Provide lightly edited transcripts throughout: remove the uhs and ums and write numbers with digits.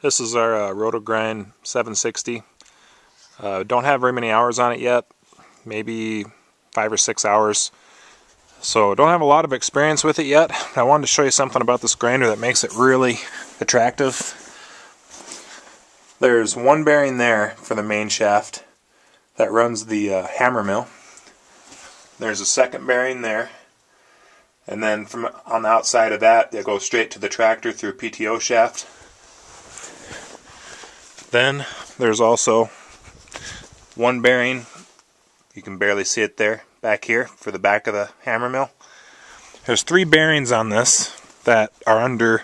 This is our Roto Grind 760. Don't have very many hours on it yet, maybe 5 or 6 hours. So don't have a lot of experience with it yet. I wanted to show you something about this grinder that makes it really attractive. There's one bearing there for the main shaft that runs the hammer mill. There's a second bearing there. And then from on the outside of that, it goes straight to the tractor through a PTO shaft. Then there's also one bearing, you can barely see it there, back here for the back of the hammer mill. There's 3 bearings on this that are under,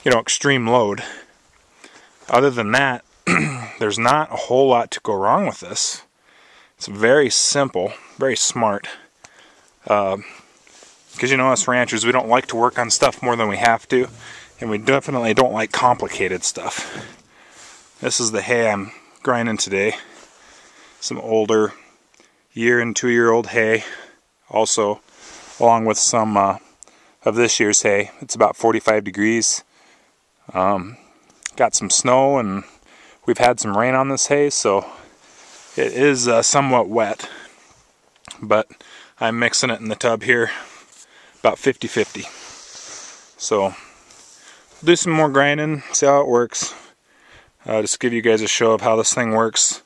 extreme load. Other than that, there's not a whole lot to go wrong with this. It's very simple, very smart. Because us ranchers, we don't like to work on stuff more than we have to, and we definitely don't like complicated stuff. This is the hay I'm grinding today. Some older year and 2-year-old hay, also along with some of this year's hay. It's about 45 degrees. Got some snow and we've had some rain on this hay, so it is somewhat wet. But I'm mixing it in the tub here about 50-50. So do some more grinding, see how it works. Just give you guys a show of how this thing works.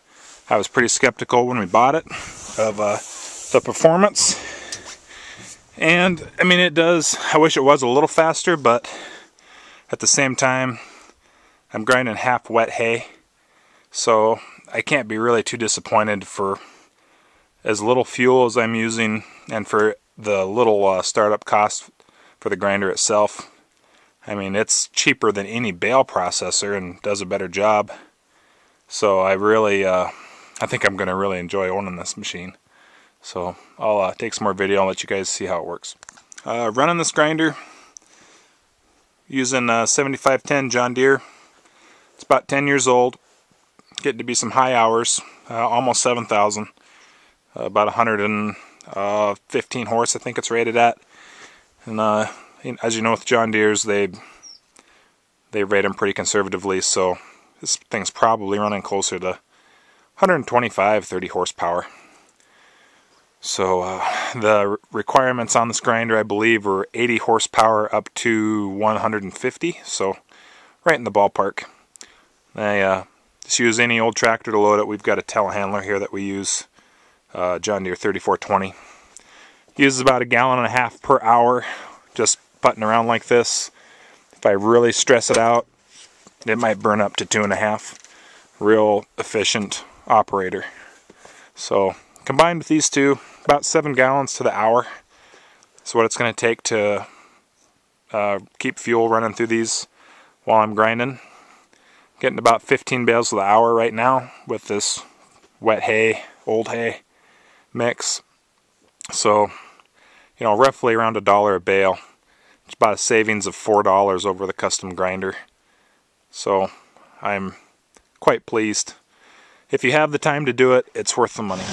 I was pretty skeptical when we bought it of the performance. And, I mean, it does. I wish it was a little faster, but at the same time, I'm grinding half wet hay. So I can't be really too disappointed for as little fuel as I'm using and for the little startup cost for the grinder itself. I mean, it's cheaper than any bale processor and does a better job. So I really, I think I'm going to really enjoy owning this machine. So I'll take some more video and let you guys see how it works. Running this grinder using 7510 John Deere. It's about 10 years old. Getting to be some high hours, almost 7,000. About 115 horse I think it's rated at. And as you know, with John Deere's, they rate them pretty conservatively, so this thing's probably running closer to 125, 30 horsepower. So the requirements on this grinder, I believe, were 80 horsepower up to 150, so right in the ballpark. I just use any old tractor to load it. We've got a telehandler here that we use, John Deere 3420. Uses about 1.5 gallons per hour, just putting around like this. If I really stress it out, it might burn up to 2.5. Real efficient operator. So combined with these two, about 7 gallons to the hour. That's what it's going to take to keep fuel running through these while I'm grinding. Getting about 15 bales to the hour right now with this wet hay, old hay mix. So, roughly around $1 a bale. It's about a savings of $4 over the custom grinder. So I'm quite pleased. If you have the time to do it, it's worth the money.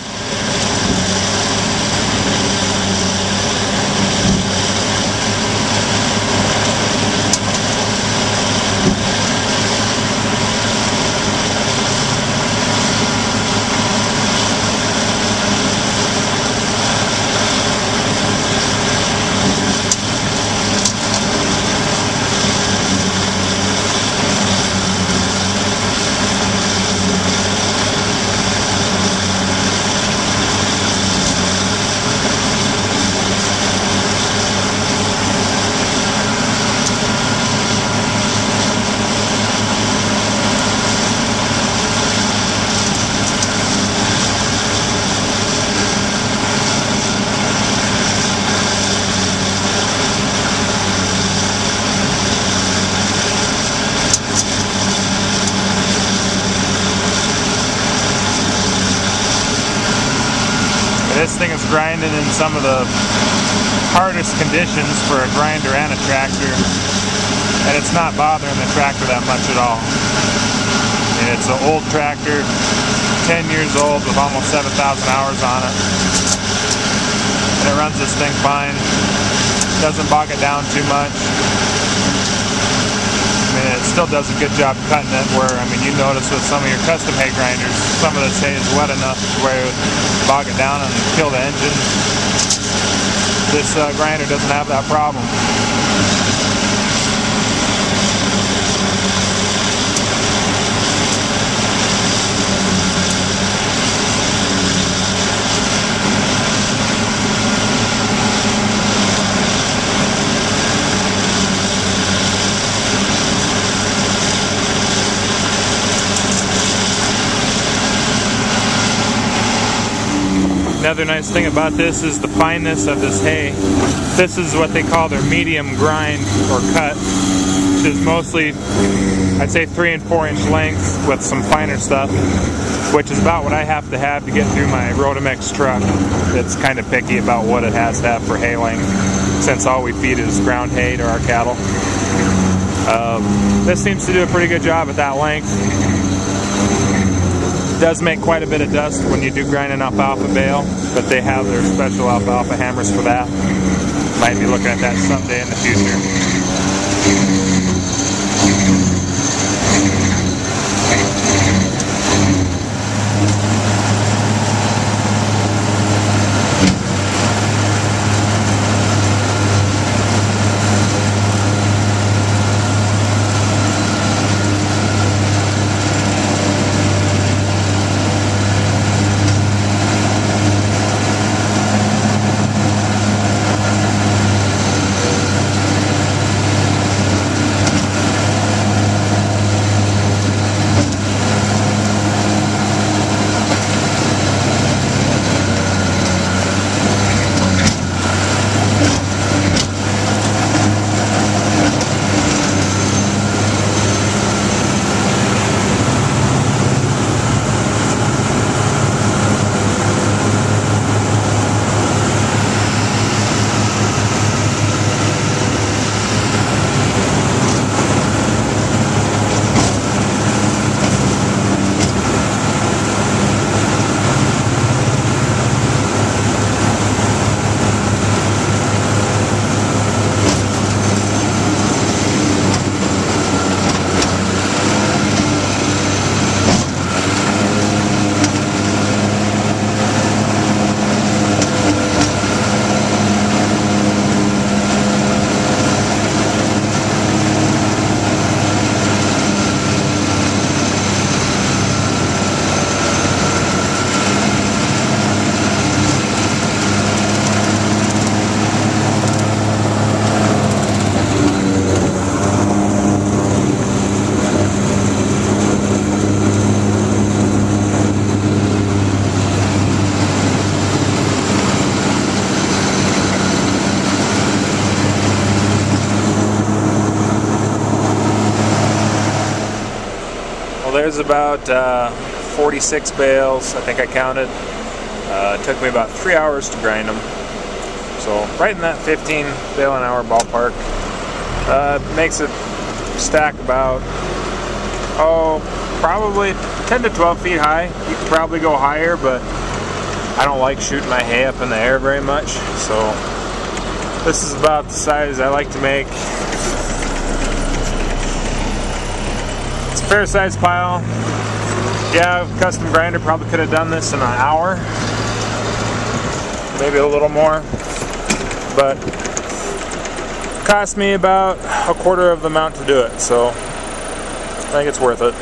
This thing is grinding in some of the hardest conditions for a grinder and a tractor, and it's not bothering the tractor that much at all. And it's an old tractor, 10 years old with almost 7,000 hours on it, and it runs this thing fine. Doesn't bog it down too much. I and it still does a good job cutting it. Where, I mean, you notice with some of your custom hay grinders, some of this hay is wet enough where it would bog it down and kill the engine. This grinder doesn't have that problem. Another nice thing about this is the fineness of this hay. This is what they call their medium grind or cut, which is mostly, I'd say, 3 and 4 inch lengths with some finer stuff, which is about what I have to get through my Rotomix truck. It's kind of picky about what it has to have for hay length, since all we feed is ground hay to our cattle. This seems to do a pretty good job at that length. Does make quite a bit of dust when you do grind an alfalfa bale, but they have their special alfalfa hammers for that. Might be looking at that someday in the future. There's about 46 bales, I think I counted. It took me about 3 hours to grind them. So right in that 15 bale an hour ballpark. Makes it stack about, probably 10 to 12 feet high. You could probably go higher, but I don't like shooting my hay up in the air very much. So this is about the size I like to make. Fair sized pile. Yeah, custom grinder probably could have done this in an hour, maybe a little more, but it cost me about a quarter of the amount to do it, so I think it's worth it.